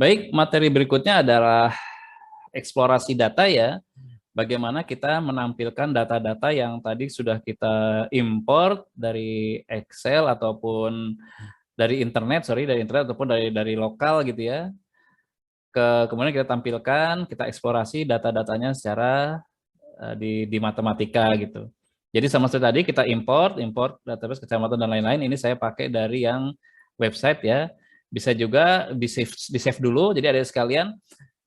Baik, materi berikutnya adalah eksplorasi data ya. Bagaimana kita menampilkan data-data yang tadi sudah kita import dari Excel ataupun dari internet, ataupun dari lokal gitu ya. Kemudian kita tampilkan, kita eksplorasi data-datanya secara di matematika gitu. Jadi sama seperti tadi kita import database kecamatan dan lain-lain. Ini saya pakai dari yang website ya. Bisa juga di save dulu. Jadi ada sekalian.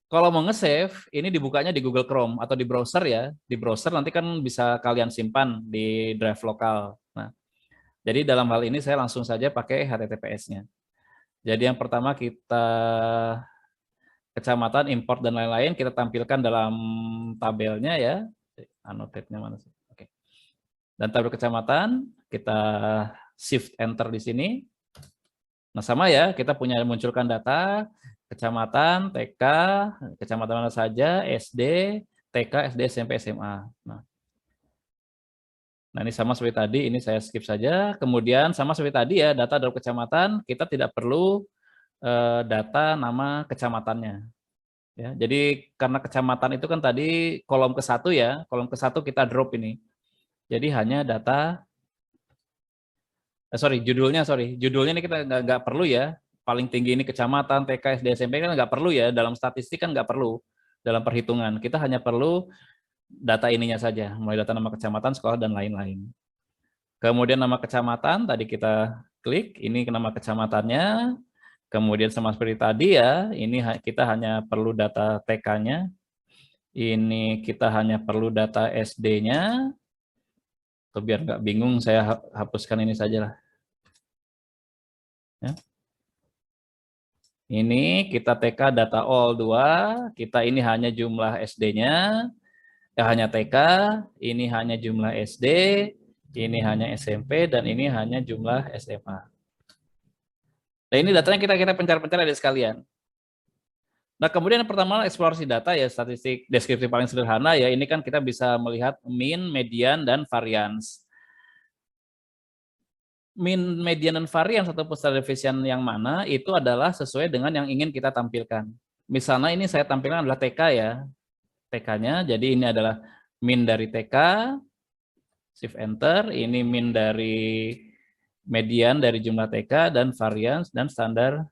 Kalau mau nge-save, ini dibukanya di Google Chrome atau di browser ya. Di browser nanti kan bisa kalian simpan di drive lokal. Nah, jadi dalam hal ini saya langsung saja pakai HTTPS-nya. Jadi yang pertama kita kecamatan, import dan lain-lain kita tampilkan dalam tabelnya ya. Annotate-nya mana sih? Oke. Dan tabel kecamatan kita shift enter di sini. Nah, sama ya, kita punya munculkan data kecamatan, TK, kecamatan mana saja, SD, TK, SD, SMP, SMA. Nah, ini sama seperti tadi, ini saya skip saja. Kemudian sama seperti tadi ya, data dalam kecamatan, kita tidak perlu data nama kecamatannya. Ya, jadi karena kecamatan itu kan tadi kolom ke-1 ya, kolom ke-1 kita drop ini. Jadi hanya data, judulnya ini kita nggak perlu ya. Paling tinggi ini kecamatan, TK, SD, SMP kan nggak perlu ya, dalam statistik kan nggak perlu, dalam perhitungan. Kita hanya perlu data ininya saja, mulai data nama kecamatan, sekolah, dan lain-lain. Kemudian nama kecamatan, tadi kita klik, ini nama kecamatannya. Kemudian sama seperti tadi ya, ini kita hanya perlu data TK-nya. Ini kita hanya perlu data SD-nya. Atau biar nggak bingung, saya hapuskan ini saja lah. Ya. Ini kita TK data all 2, kita ini hanya jumlah SD-nya, hanya TK, ini hanya jumlah SD, ini hanya SMP, dan ini hanya jumlah SMA. Nah, ini datanya kita pencar-pencar ada sekalian. Nah, kemudian yang pertama eksplorasi data ya, statistik deskripsi paling sederhana ya, ini kan kita bisa melihat mean, median, dan variance. Mean, median, dan variance ataupun standard deviation yang mana itu adalah sesuai dengan yang ingin kita tampilkan. Misalnya ini saya tampilkan adalah TK ya, TK-nya, jadi ini adalah mean dari TK, shift enter, ini mean dari median dari jumlah TK, dan variance dan standard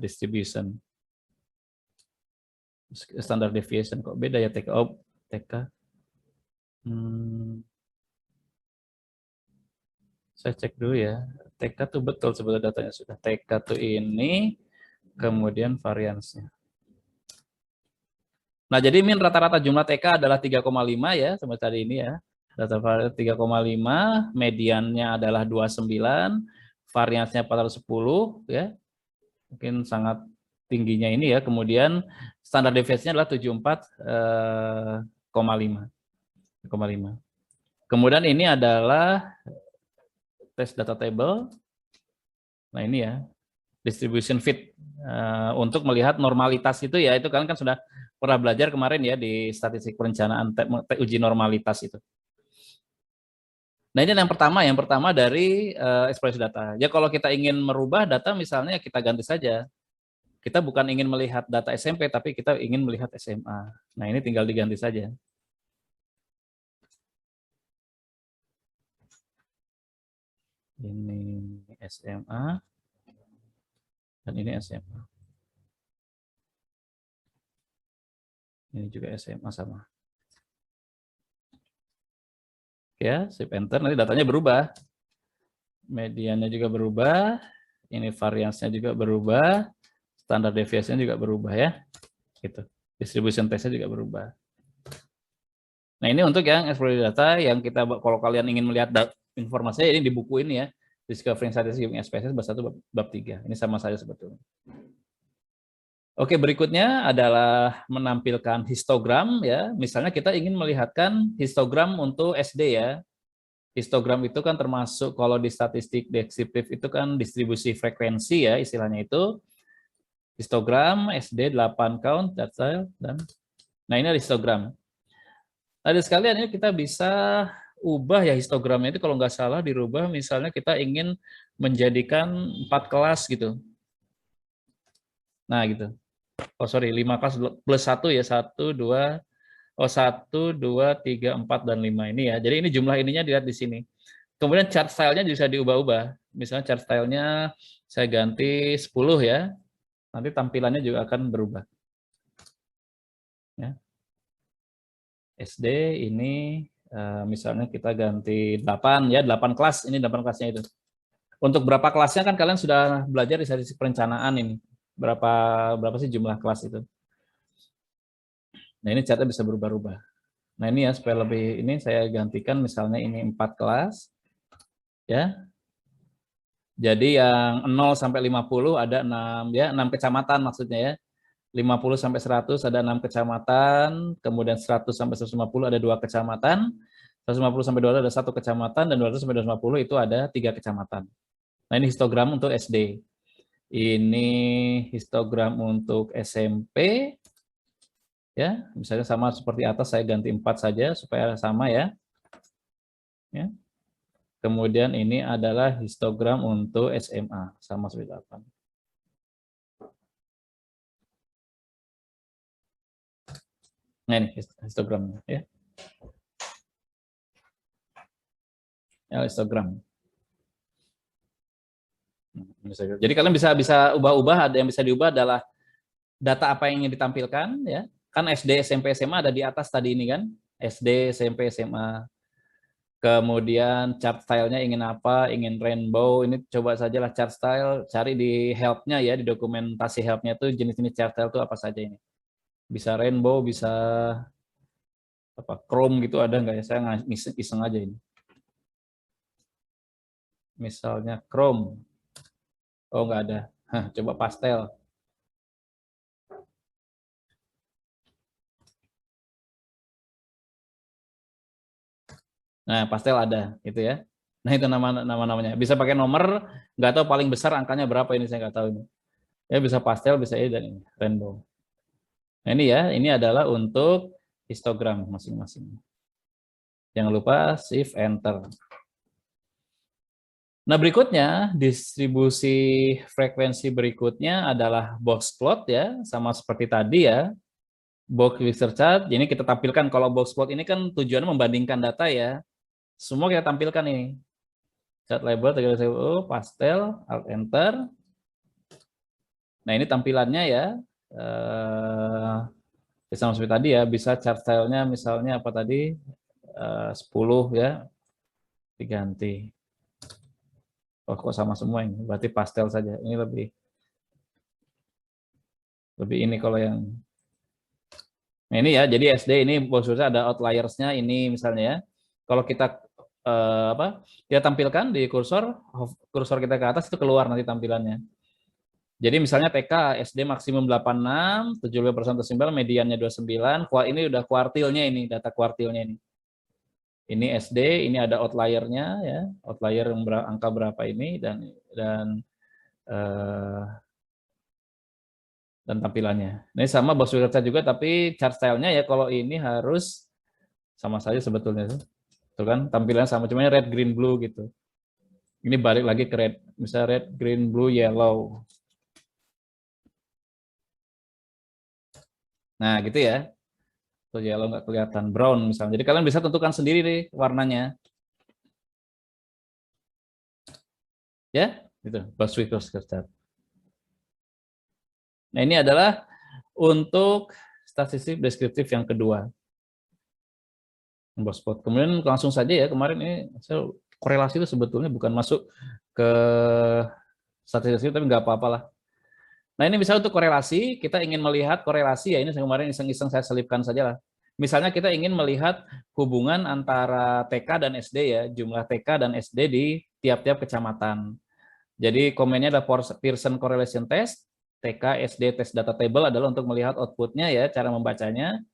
distribution. Standard deviation kok beda ya TK? Oh, TK. Saya cek dulu ya. TK tuh betul sebetulnya datanya sudah. TK tuh ini, kemudian variansnya. Nah, jadi min rata-rata jumlah TK adalah 3,5 ya, seperti tadi ini ya. Data varian 3,5, mediannya adalah 29, variansnya 410 ya. Mungkin sangat tingginya ini ya. Kemudian standar deviasinya adalah 74,5. Kemudian ini adalah test data table. Nah, ini ya. Distribution fit untuk melihat normalitas itu ya, itu kalian kan sudah pernah belajar kemarin ya di statistik perencanaan uji normalitas itu. Nah, ini yang pertama dari ekspresi data. Ya, kalau kita ingin merubah data misalnya kita ganti saja. Kita bukan ingin melihat data SMP tapi kita ingin melihat SMA. Nah, ini tinggal diganti saja. Ini SMA dan ini SMA. Ini juga SMA sama. Ya, shift enter, nanti datanya berubah. Mediannya juga berubah, ini variansnya juga berubah, standar deviasinya juga berubah ya. Gitu. Distribution testnya juga berubah. Nah, ini untuk yang exploratory data yang kita, kalau kalian ingin melihat informasinya ini di buku ini ya, Discovering Statistics Using SPSS bab 1 bab 3. Ini sama saja sebetulnya. Oke, berikutnya adalah menampilkan histogram ya. Misalnya kita ingin melihatkan histogram untuk SD ya. Histogram itu kan termasuk kalau di statistik deskriptif itu kan distribusi frekuensi ya istilahnya itu. Histogram SD 8 count data dan nah ini ada histogram. Ada sekalian ini kita bisa ubah ya histogramnya itu, kalau nggak salah dirubah, misalnya kita ingin menjadikan 4 kelas gitu. Nah, gitu. Oh sorry, 5 kelas plus 1 ya, 1, 2, oh 1, 2, 3, 4, dan 5 ini ya. Jadi ini jumlah ininya dilihat di sini. Kemudian chart style-nya bisa diubah-ubah. Misalnya chart style-nya saya ganti 10 ya, nanti tampilannya juga akan berubah. Ya. SD ini misalnya kita ganti 8 ya, 8 kelas, ini 8 kelasnya itu. Untuk berapa kelasnya kan kalian sudah belajar di sesi perencanaan ini. Berapa sih jumlah kelas itu. Nah, ini catnya bisa berubah-ubah. Nah, ini ya supaya lebih ini saya gantikan misalnya ini 4 kelas ya. Jadi yang 0 sampai 50 ada 6 ya, 6 kecamatan maksudnya ya. 50 sampai 100 ada 6 kecamatan, kemudian 100 sampai 150 ada 2 kecamatan, 150 sampai 200 ada 1 kecamatan, dan 200 sampai 250 itu ada 3 kecamatan. Nah, ini histogram untuk SD. Ini histogram untuk SMP. Ya, misalnya sama seperti atas saya ganti 4 saja supaya sama ya. Ya. Kemudian ini adalah histogram untuk SMA sama seperti 8. Nah, ini histogramnya ya. Ya, histogram. Jadi kalian bisa ubah-ubah, ada yang bisa diubah adalah data apa yang ingin ditampilkan ya. Kan SD, SMP, SMA ada di atas tadi ini kan. SD, SMP, SMA. Kemudian chart style-nya ingin apa, ingin rainbow, ini coba sajalah chart style, cari di help-nya ya, di dokumentasi help-nya itu jenis-jenis chart style itu apa saja ini. Bisa rainbow, bisa apa chrome gitu ada nggak ya, saya iseng aja ini. Misalnya chrome, oh nggak ada, coba pastel. Nah, pastel ada, gitu ya. Nah, itu nama-namanya. Bisa pakai nomor, nggak tahu paling besar angkanya berapa ini, saya nggak tahu ini. Ya, bisa pastel, bisa ini, dan ini, rainbow. Nah, ini ya, ini adalah untuk histogram masing-masing. Jangan lupa shift enter. Nah, berikutnya, distribusi frekuensi berikutnya adalah box plot ya, sama seperti tadi ya. Box Wizard chart, ini kita tampilkan kalau box plot ini kan tujuannya membandingkan data ya. Semua kita tampilkan ini. Chart label, pastel, alt enter. Nah, ini tampilannya ya. Sama seperti tadi ya, bisa chart style-nya misalnya apa tadi, 10 ya, diganti. Oh, kok sama semua ini, berarti pastel saja. Ini lebih ini kalau yang nah ini ya, jadi SD ini maksudnya ada outliers-nya ini misalnya ya. Kalau kita kita tampilkan di kursor kita ke atas itu keluar nanti tampilannya. Jadi misalnya TK, SD maksimum 86, 75% tersimbal, mediannya 29, ini udah kuartilnya ini, data kuartilnya ini. Ini SD, ini ada outlier-nya ya, outlier yang angka berapa ini dan tampilannya. Ini sama box chart juga, tapi chart style-nya ya kalau ini harus sama saja sebetulnya tuh kan, tampilannya sama, cuma red, green, blue gitu. Ini balik lagi ke red, misalnya red, green, blue, yellow. Nah gitu ya. Tuh yellow nggak kelihatan, brown misalnya. Jadi kalian bisa tentukan sendiri nih warnanya. Ya, gitu. Box chart. Nah, ini adalah untuk statistik deskriptif yang kedua. Spot. Kemudian langsung saja ya, kemarin ini korelasi itu sebetulnya bukan masuk ke statistik, tapi nggak apa-apa lah. Nah, ini misalnya untuk korelasi, kita ingin melihat korelasi ya, ini kemarin iseng-iseng saya selipkan saja lah. Misalnya kita ingin melihat hubungan antara TK dan SD ya, jumlah TK dan SD di tiap-tiap kecamatan. Jadi komennya ada Pearson Correlation Test, TK, SD, Test Data Table adalah untuk melihat outputnya ya, cara membacanya.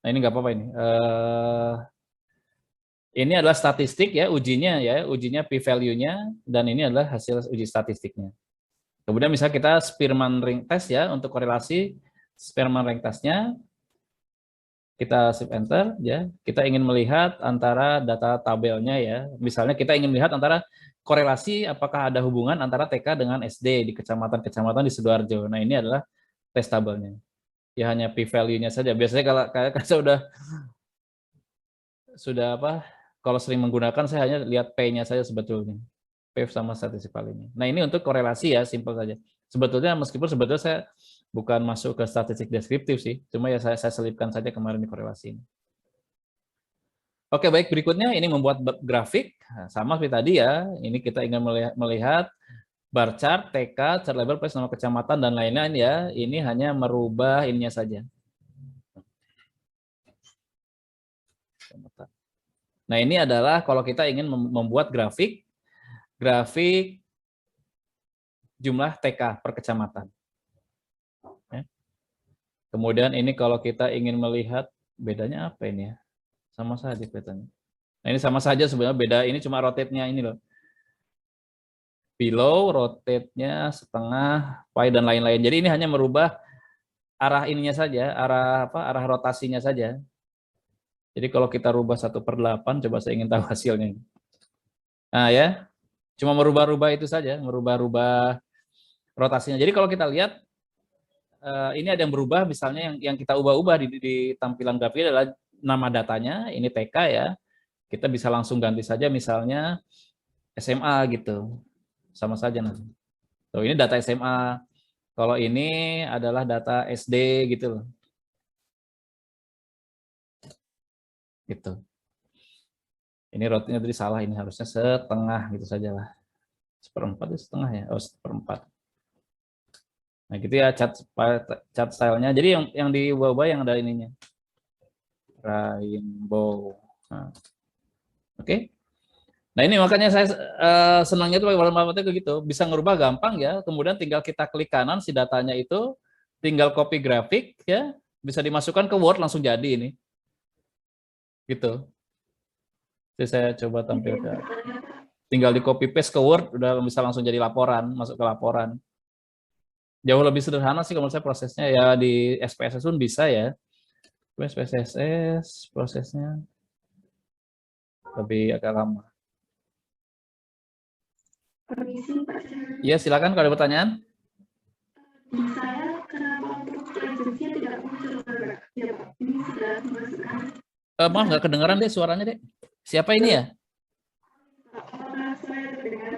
Nah, ini nggak apa-apa ini. Ini adalah statistik ya, ujinya p-value-nya, dan ini adalah hasil uji statistiknya. Kemudian misalnya kita Spearman Ring Test ya, untuk korelasi Spearman Ring Test-nya. Kita shift enter ya. Kita ingin melihat antara data tabelnya ya. Misalnya kita ingin melihat antara korelasi apakah ada hubungan antara TK dengan SD di kecamatan-kecamatan di Sidoarjo. Nah, ini adalah tes tabelnya. Ya hanya p-value-nya saja. Biasanya kalau saya sudah apa? Kalau sering menggunakan saya hanya lihat p-nya saja sebetulnya. P sama statistik palingnya. Nah, ini untuk korelasi ya, simpel saja. Sebetulnya meskipun sebetulnya saya bukan masuk ke statistik deskriptif sih, cuma ya saya selipkan saja kemarin di korelasi ini. Oke, baik, berikutnya ini membuat grafik. Nah, sama seperti tadi ya, ini kita ingin melihat bar chart, TK, chart label, plus nama kecamatan, dan lain-lain ya. Ini hanya merubah ininya saja. Nah, ini adalah kalau kita ingin membuat grafik jumlah TK per kecamatan. Kemudian ini kalau kita ingin melihat bedanya apa ini ya? Sama saja kelihatannya. Nah, ini sama saja sebenarnya, beda ini cuma rotate-nya ini loh. Below, rotate-nya setengah, pi dan lain-lain. Jadi ini hanya merubah arah ininya saja, arah rotasinya saja. Jadi kalau kita rubah 1/8, coba saya ingin tahu hasilnya. Nah ya, cuma merubah-rubah itu saja, merubah-rubah rotasinya. Jadi kalau kita lihat, ini ada yang berubah, misalnya yang kita ubah-ubah di tampilan grafik adalah nama datanya, ini TK ya. Kita bisa langsung ganti saja misalnya SMA gitu. Sama saja nanti. Tuh, ini data SMA. Kalau ini adalah data SD gitu loh. Gitu. Ini rotinya tadi salah, ini harusnya setengah gitu saja lah. 1/4 itu setengah ya. Oh, 1/4. Nah, gitu ya cat stylenya. Jadi yang di bawah yang ada ininya. Rainbow. Nah, oke. Nah, ini makanya saya senangnya itu pakai format itu gitu, bisa ngerubah gampang ya. Kemudian tinggal kita klik kanan si datanya itu, tinggal copy grafik ya, bisa dimasukkan ke Word langsung jadi ini. Gitu. Jadi saya coba tampilkan. Tinggal di copy paste ke Word udah bisa langsung jadi laporan, masuk ke laporan. Jauh lebih sederhana sih kalau saya prosesnya ya, di SPSS pun bisa ya. SPSS prosesnya lebih agak lama. Permisi Pak. Iya, silakan kalau ada pertanyaan. Di saya kenapa untuk presensinya tidak muncul Pak? Ya Pak, ini sudah dimasukkan. Maaf nggak kedengeran deh suaranya deh. Siapa ini ya? Apakah saya terdengar?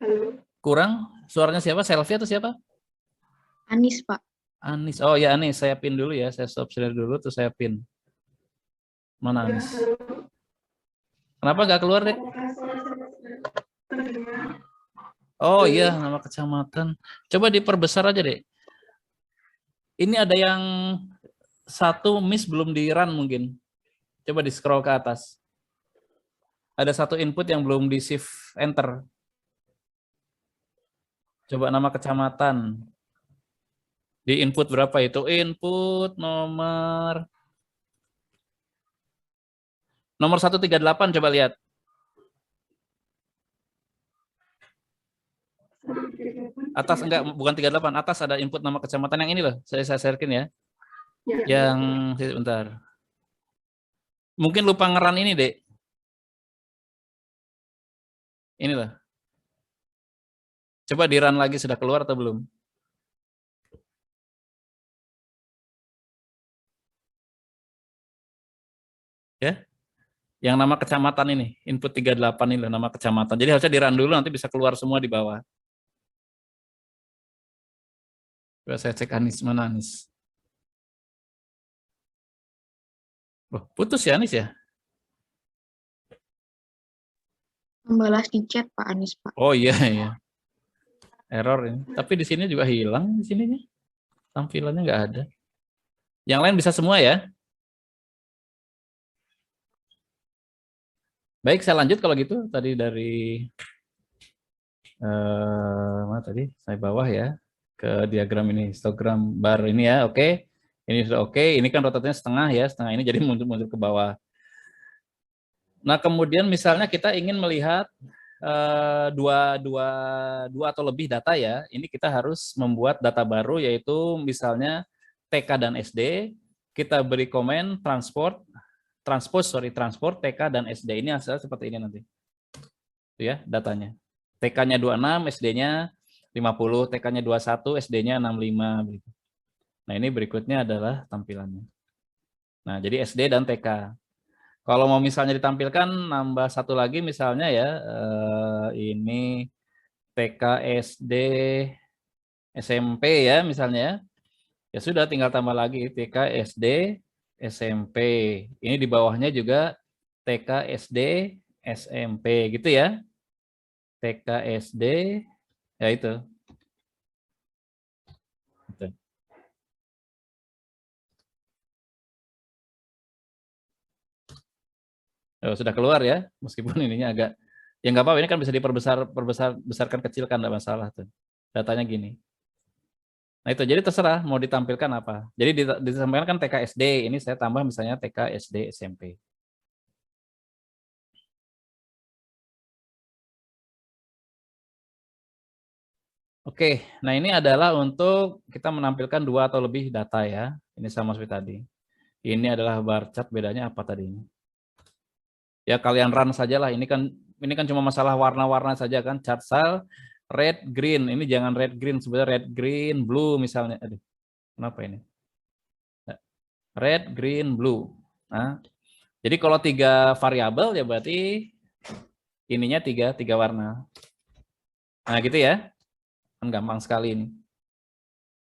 Halo. Kurang suaranya siapa? Selfie atau siapa? Anis, Pak. Anis. Oh ya Anis, saya pin dulu ya. Saya stop share dulu terus saya pin. Mana Anis? Kenapa nggak keluar deh? Oh iya, nama kecamatan. Coba diperbesar aja deh. Ini ada yang satu miss belum di run mungkin. Coba di scroll ke atas. Ada satu input yang belum di shift enter. Coba nama kecamatan. Di input berapa itu? Input nomor 138, coba lihat. Atas enggak, bukan 38, atas ada input nama kecamatan yang ini loh. Saya sharekin ya. Yang bentar. Mungkin lupa ngeran ini, Dek. Ini loh. Coba di run lagi, sudah keluar atau belum? Ya. Yang nama kecamatan ini, input 38 ini loh, nama kecamatan. Jadi harusnya di run dulu, nanti bisa keluar semua di bawah. Coba saya cek Anis, mana Anis? Loh, putus ya Anis ya? Membalas di chat Pak Anis, Pak. Oh iya iya. Error ini. Tapi di sini juga hilang di sininya. Tampilannya nggak ada. Yang lain bisa semua ya? Baik, saya lanjut kalau gitu. Tadi dari mana tadi? Saya bawah ya ke diagram ini, histogram bar ini ya. Oke. Ini sudah oke. Ini kan rotatnya setengah ya, setengah ini jadi mundur ke bawah. Nah, kemudian misalnya kita ingin melihat dua atau lebih data ya, ini kita harus membuat data baru yaitu misalnya TK dan SD. kita beri komen transport TK dan SD. Ini hasilnya seperti ini nanti. Itu ya datanya. TK-nya 26, SD-nya 50, TK-nya 21, SD-nya 65 begitu. Nah, ini berikutnya adalah tampilannya. Nah, jadi SD dan TK. Kalau mau misalnya ditampilkan nambah satu lagi misalnya ya, ini TK, SD, SMP ya misalnya ya. Ya sudah tinggal tambah lagi TK, SD, SMP. Ini di bawahnya juga TK, SD, SMP gitu ya. TK, SD, ya itu. Gitu. Oh, sudah keluar ya, meskipun ininya agak, ya nggak apa-apa, ini kan bisa besarkan kecilkan, nggak masalah tuh. Datanya gini. Nah itu, jadi terserah mau ditampilkan apa. Jadi disampaikan kan TK, SD, ini saya tambah misalnya TK, SD, SMP. Oke, nah ini adalah untuk kita menampilkan 2 atau lebih data ya. Ini sama seperti tadi. Ini adalah bar chart, bedanya apa tadi? Ya kalian run sajalah. Ini kan cuma masalah warna-warna saja kan. Chart style red, green. Ini jangan red, green. Sebenarnya red, green, blue misalnya. Aduh, kenapa ini? Red, green, blue. Nah, jadi kalau 3 variabel ya berarti ininya 3 warna. Nah gitu ya. Kan gampang sekali ini.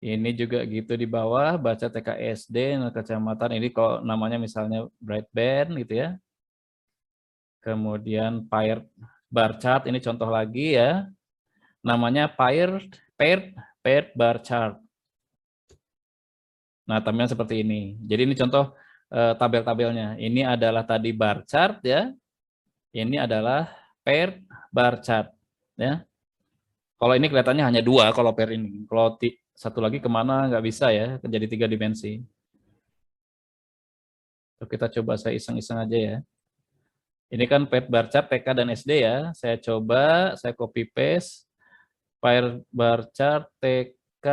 Ini juga gitu di bawah, baca TK, SD, kecamatan. Ini kalau namanya misalnya bright band gitu ya. Kemudian paired bar chart, ini contoh lagi ya. Namanya paired bar chart. Nah, tampilan seperti ini. Jadi ini contoh tabel-tabelnya. Ini adalah tadi bar chart ya. Ini adalah paired bar chart ya. Kalau ini kelihatannya hanya 2 kalau pair ini. Kalau satu lagi kemana nggak bisa ya, jadi 3 dimensi. Kita coba saya iseng-iseng aja ya. Ini kan paired bar chart TK dan SD ya. Saya coba, saya copy paste paired bar chart TK,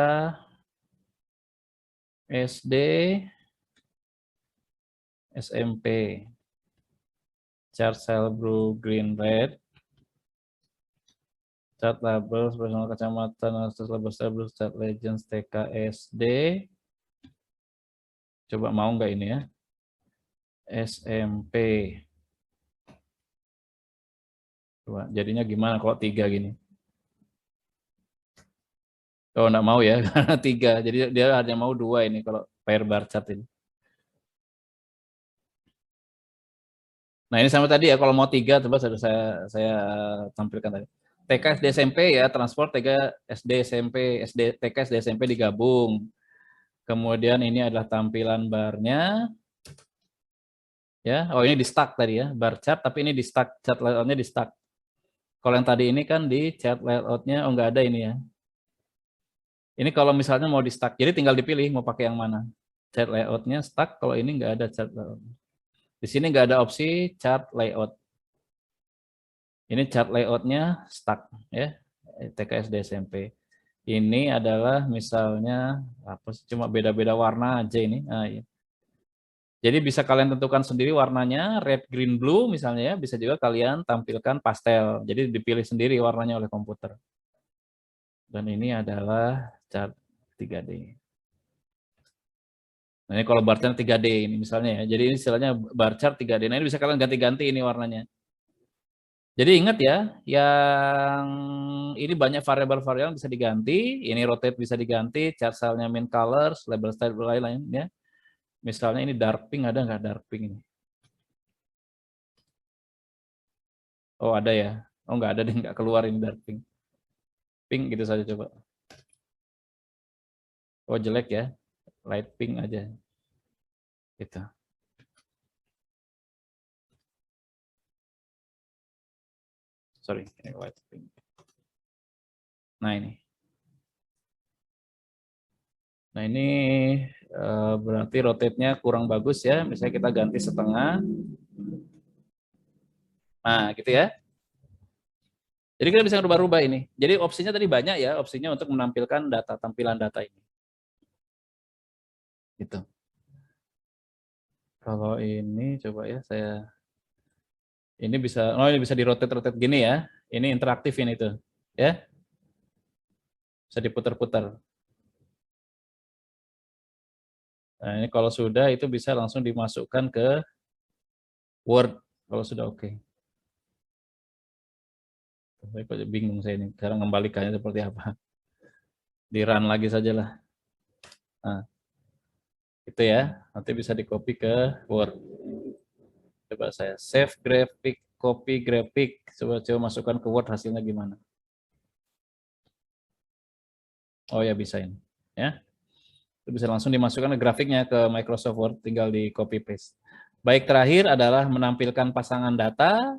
SD, SMP. Chart cell blue, green, red. Chart label, personal kecamatan, label, chart legends, TK, SD. Coba mau nggak ini ya? SMP. Coba, jadinya gimana kalau 3 gini? Oh, nggak mau ya, karena 3. Jadi dia hanya mau 2 ini kalau pair bar chart ini. Nah ini sama tadi ya, kalau mau 3, coba sudah saya tampilkan tadi. TK, SD, SMP ya, transport TK, SD, SMP, TK, SD, SMP digabung. Kemudian ini adalah tampilan barnya. Ya, oh ini di stack tadi ya, bar chart, tapi ini di stack, chart layoutnya di stack. Kalau yang tadi ini kan di chart layoutnya, oh nggak ada ini ya. Ini kalau misalnya mau di stack, jadi tinggal dipilih mau pakai yang mana. Chart layoutnya stack, kalau ini nggak ada chart layout. Di sini nggak ada opsi chart layout. Ini chart layoutnya stack ya, TK, SD, SMP. Ini adalah misalnya apa sih, cuma beda-beda warna aja ini. Nah, iya. Jadi bisa kalian tentukan sendiri warnanya, red, green, blue misalnya ya. Bisa juga kalian tampilkan pastel. Jadi dipilih sendiri warnanya oleh komputer. Dan ini adalah chart 3D. Nah ini kalau bar chart 3D ini misalnya ya. Jadi ini istilahnya bar chart 3D. Nah ini bisa kalian ganti-ganti ini warnanya. Jadi ingat ya, yang ini banyak variabel-variabel bisa diganti. Ini rotate bisa diganti, chart style-nya min colors, label style lain-lain ya. Misalnya ini dark pink, ada nggak dark pink ini? Oh ada ya. Oh nggak ada deh, nggak keluar ini dark pink. Pink gitu saja coba. Oh jelek ya, light pink aja. Gitu. Sorry, ini light pink. Nah ini. Nah ini berarti rotate-nya kurang bagus ya. Misalnya kita ganti setengah. Nah gitu ya. Jadi kita bisa rubah-rubah ini. Jadi opsinya tadi banyak ya, opsinya untuk menampilkan data, tampilan data ini. Gitu. Kalau ini coba ya saya, ini bisa, oh ini bisa di rotate gini ya. Ini interaktif ini tuh, ya. Bisa diputar-putar. Nah ini kalau sudah itu bisa langsung dimasukkan ke Word kalau sudah oke. Saya kok bingung saya ini, sekarang kembalikannya seperti apa. Di run lagi saja lah. Nah, itu ya, nanti bisa di copy ke Word. Coba saya save graphic, copy graphic, coba masukkan ke Word hasilnya gimana. Oh ya bisa ini, ya. Itu bisa langsung dimasukkan ke grafiknya ke Microsoft Word, tinggal di copy paste. Baik, terakhir adalah menampilkan pasangan data.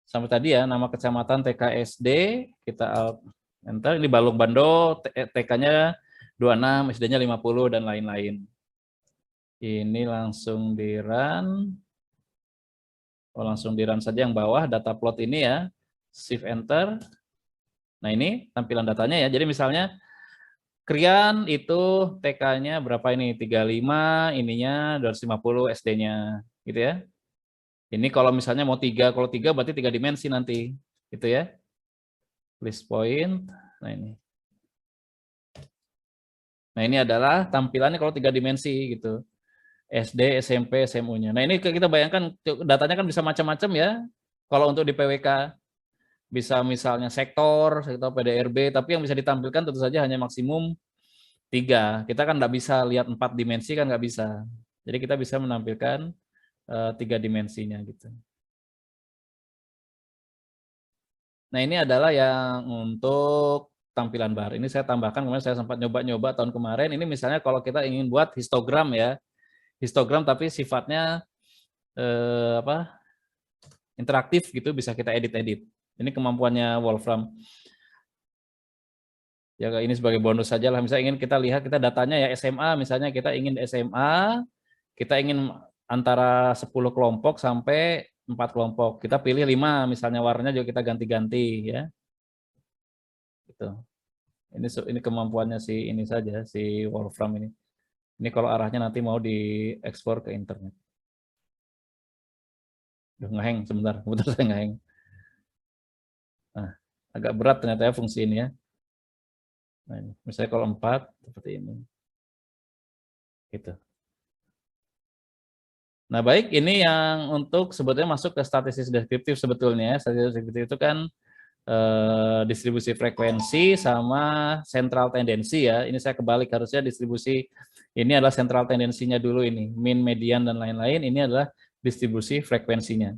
Sampai tadi ya, nama kecamatan TKSD, kita alt enter, ini Balong Bando, TK-nya 26, SD-nya 50, dan lain-lain. Ini langsung di run. Oh, langsung di run saja yang bawah, data plot ini ya, shift enter. Nah ini tampilan datanya ya, jadi misalnya Krian itu TK-nya berapa ini, 35, ininya 250 SD-nya, gitu ya. Ini kalau misalnya mau 3, kalau 3 berarti 3 dimensi nanti, gitu ya. List point, nah ini. Nah ini adalah tampilannya kalau 3 dimensi gitu. SD, SMP, SMU-nya. Nah ini kita bayangkan datanya kan bisa macam-macam ya. Kalau untuk di PWK bisa misalnya sektor PDRB, tapi yang bisa ditampilkan tentu saja hanya maksimum 3. Kita kan nggak bisa lihat 4 dimensi kan nggak bisa. Jadi kita bisa menampilkan 3 dimensinya gitu. Nah ini adalah yang untuk tampilan bar. Ini saya tambahkan, kemarin saya sempat nyoba-nyoba tahun kemarin. Ini misalnya kalau kita ingin buat histogram ya, histogram tapi sifatnya interaktif gitu, bisa kita edit-edit. Ini kemampuannya Wolfram. Ya ini sebagai bonus saja lah. Misalnya ingin kita lihat kita datanya ya SMA, misalnya kita ingin SMA, kita ingin antara 10 kelompok sampai 4 kelompok. Kita pilih 5 misalnya, warnanya juga kita ganti-ganti ya. Gitu. Ini kemampuannya si ini saja, si Wolfram ini. Ini kalau arahnya nanti mau diekspor ke internet. Ngeheng sebentar saya ngeheng. Nah, agak berat ternyata ya fungsi ini ya. Nah, ini. Misalnya kalau 4 seperti ini. Gitu. Nah, baik, ini yang untuk sebetulnya masuk ke statistik deskriptif sebetulnya. Statistik deskriptif itu kan distribusi frekuensi sama sentral tendensi ya. Ini saya kebalik, harusnya distribusi ini adalah sentral tendensinya dulu ini, mean, median dan lain-lain. Ini adalah distribusi frekuensinya.